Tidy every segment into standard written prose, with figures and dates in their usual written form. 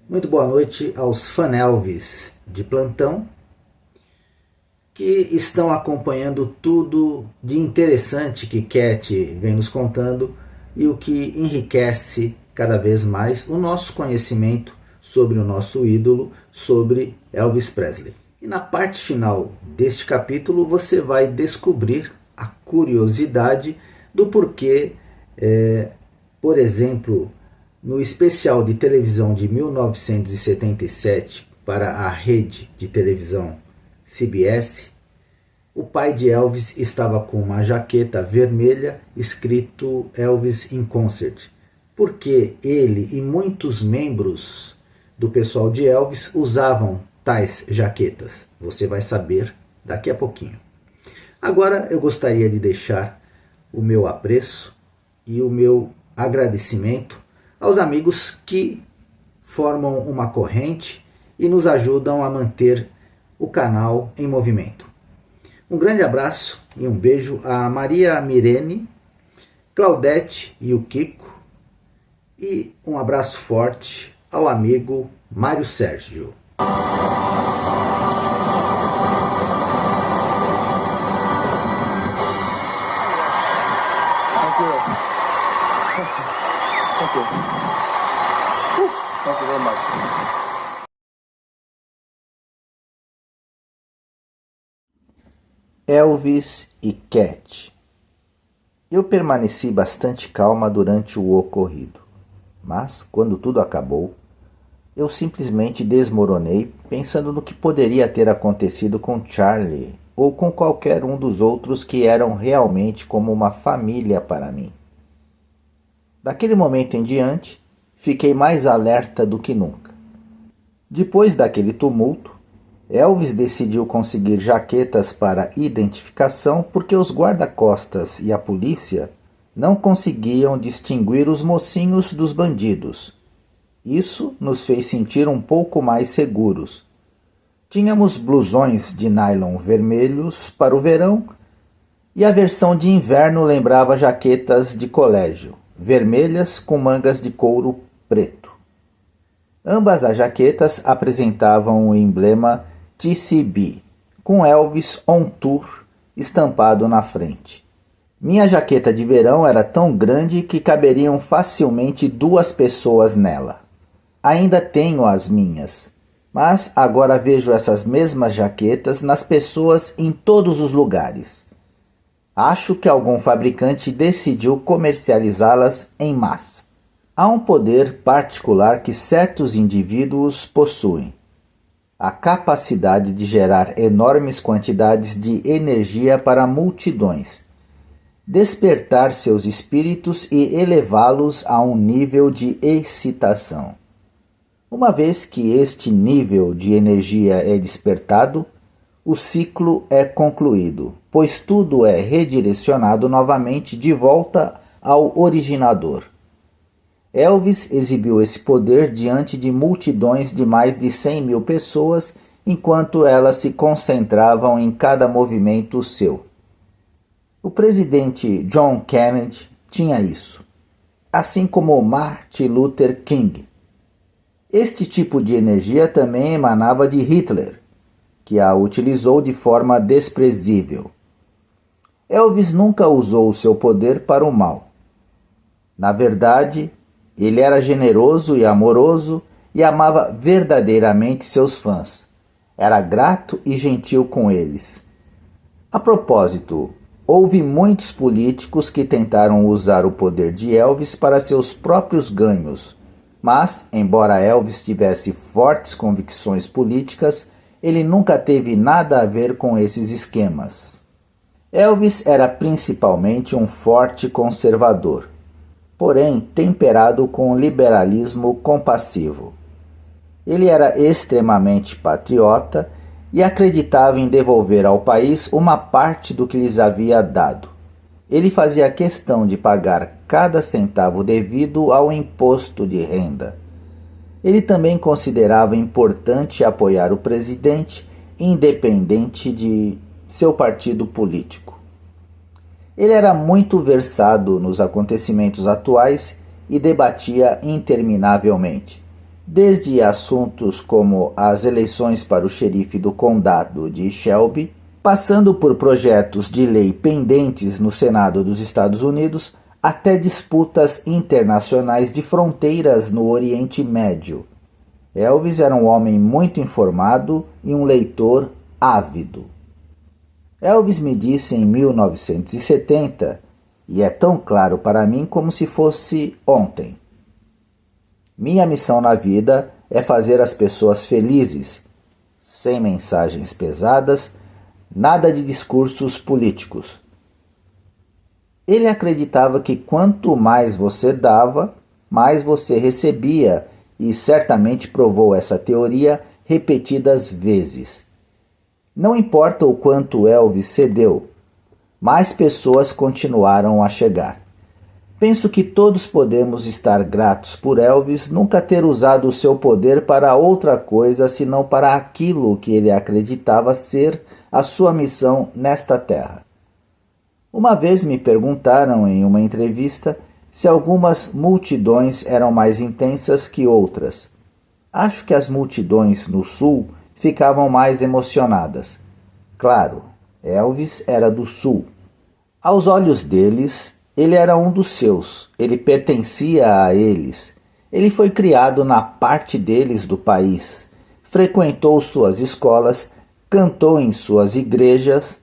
Muito boa noite aos Fanelvis de plantão que estão acompanhando tudo de interessante que Cat vem nos contando e o que enriquece cada vez mais o nosso conhecimento sobre o nosso ídolo, sobre Elvis Presley. E na parte final deste capítulo você vai descobrir a curiosidade do porquê, por exemplo, no especial de televisão de 1977 para a rede de televisão CBS, o pai de Elvis estava com uma jaqueta vermelha escrito Elvis in Concert, porque ele e muitos membros do pessoal de Elvis usavam tais jaquetas. Você vai saber daqui a pouquinho. Agora eu gostaria de deixar o meu apreço e o meu agradecimento aos amigos que formam uma corrente e nos ajudam a manter o canal em movimento. Um grande abraço e um beijo a Maria Mirene, Claudete e o Kiko, e um abraço forte ao amigo Mário Sérgio. Thank you very much. Elvis e Cat. Eu permaneci bastante calma durante o ocorrido, mas quando tudo acabou, eu simplesmente desmoronei pensando no que poderia ter acontecido com Charlie ou com qualquer um dos outros que eram realmente como uma família para mim. Daquele momento em diante, fiquei mais alerta do que nunca. Depois daquele tumulto, Elvis decidiu conseguir jaquetas para identificação porque os guarda-costas e a polícia não conseguiam distinguir os mocinhos dos bandidos. Isso nos fez sentir um pouco mais seguros. Tínhamos blusões de nylon vermelhos para o verão e a versão de inverno lembrava jaquetas de colégio, vermelhas com mangas de couro preto. Ambas as jaquetas apresentavam o emblema TCB, com Elvis on Tour estampado na frente. Minha jaqueta de verão era tão grande que caberiam facilmente 2 pessoas nela. Ainda tenho as minhas, mas agora vejo essas mesmas jaquetas nas pessoas em todos os lugares. Acho que algum fabricante decidiu comercializá-las em massa. Há um poder particular que certos indivíduos possuem: a capacidade de gerar enormes quantidades de energia para multidões, despertar seus espíritos e elevá-los a um nível de excitação. Uma vez que este nível de energia é despertado, o ciclo é concluído, pois tudo é redirecionado novamente de volta ao originador. Elvis exibiu esse poder diante de multidões de mais de 100 mil pessoas, enquanto elas se concentravam em cada movimento seu. O presidente John Kennedy tinha isso, assim como Martin Luther King. Este tipo de energia também emanava de Hitler, que a utilizou de forma desprezível. Elvis nunca usou o seu poder para o mal. Na verdade, ele era generoso e amoroso e amava verdadeiramente seus fãs. Era grato e gentil com eles. A propósito, houve muitos políticos que tentaram usar o poder de Elvis para seus próprios ganhos, mas, embora Elvis tivesse fortes convicções políticas, ele nunca teve nada a ver com esses esquemas. Elvis era principalmente um forte conservador, porém temperado com liberalismo compassivo. Ele era extremamente patriota e acreditava em devolver ao país uma parte do que lhes havia dado. Ele fazia questão de pagar cada centavo devido ao imposto de renda. Ele também considerava importante apoiar o presidente, independente de seu partido político. Ele era muito versado nos acontecimentos atuais e debatia interminavelmente. desde assuntos como as eleições para o xerife do condado de Shelby, passando por projetos de lei pendentes no Senado dos Estados Unidos, até disputas internacionais de fronteiras no Oriente Médio. Elvis era um homem muito informado e um leitor ávido. Elvis me disse em 1970, e é tão claro para mim como se fosse ontem: minha missão na vida é fazer as pessoas felizes, sem mensagens pesadas, nada de discursos políticos. Ele acreditava que quanto mais você dava, mais você recebia, e certamente provou essa teoria repetidas vezes. Não importa o quanto Elvis cedeu, mais pessoas continuaram a chegar. Penso que todos podemos estar gratos por Elvis nunca ter usado o seu poder para outra coisa senão para aquilo que ele acreditava ser a sua missão nesta terra. Uma vez me perguntaram em uma entrevista se algumas multidões eram mais intensas que outras. Acho que as multidões no sul ficavam mais emocionadas. Claro, Elvis era do sul. Aos olhos deles, ele era um dos seus, ele pertencia a eles. Ele foi criado na parte deles do país, frequentou suas escolas, cantou em suas igrejas.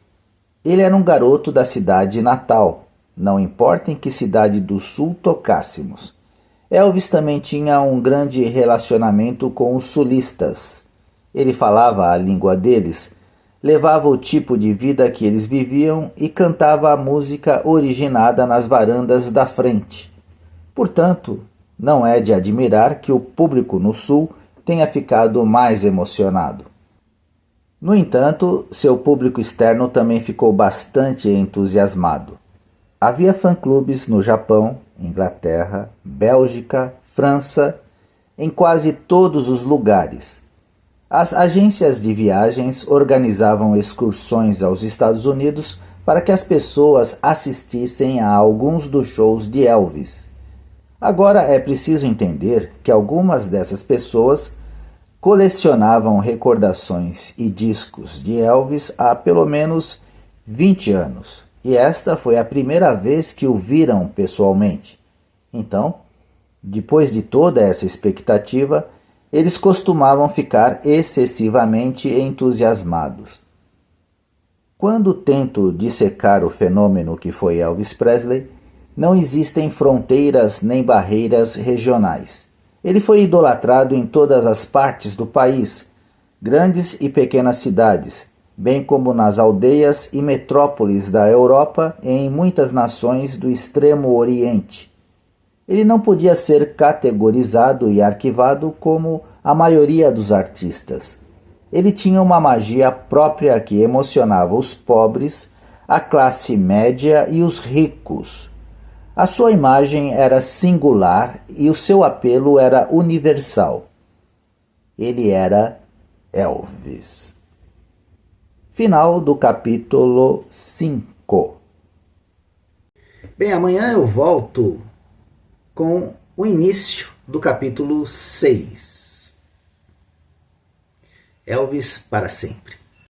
Ele era um garoto da cidade natal, não importa em que cidade do sul tocássemos. Elvis também tinha um grande relacionamento com os sulistas. Ele falava a língua deles, levava o tipo de vida que eles viviam e cantava a música originada nas varandas da frente. Portanto, não é de admirar que o público no sul tenha ficado mais emocionado. No entanto, seu público externo também ficou bastante entusiasmado. Havia fã-clubes no Japão, Inglaterra, Bélgica, França, em quase todos os lugares. As agências de viagens organizavam excursões aos Estados Unidos para que as pessoas assistissem a alguns dos shows de Elvis. Agora é preciso entender que algumas dessas pessoas colecionavam recordações e discos de Elvis há pelo menos 20 anos, e esta foi a primeira vez que o viram pessoalmente. Então, depois de toda essa expectativa, eles costumavam ficar excessivamente entusiasmados. Quando tento dissecar o fenômeno que foi Elvis Presley, não existem fronteiras nem barreiras regionais. Ele foi idolatrado em todas as partes do país, grandes e pequenas cidades, bem como nas aldeias e metrópoles da Europa e em muitas nações do Extremo Oriente. Ele não podia ser categorizado e arquivado como a maioria dos artistas. Ele tinha uma magia própria que emocionava os pobres, a classe média e os ricos. A sua imagem era singular e o seu apelo era universal. Ele era Elvis. Final do capítulo 5. Bem, amanhã eu volto com o início do capítulo 6. Elvis para sempre.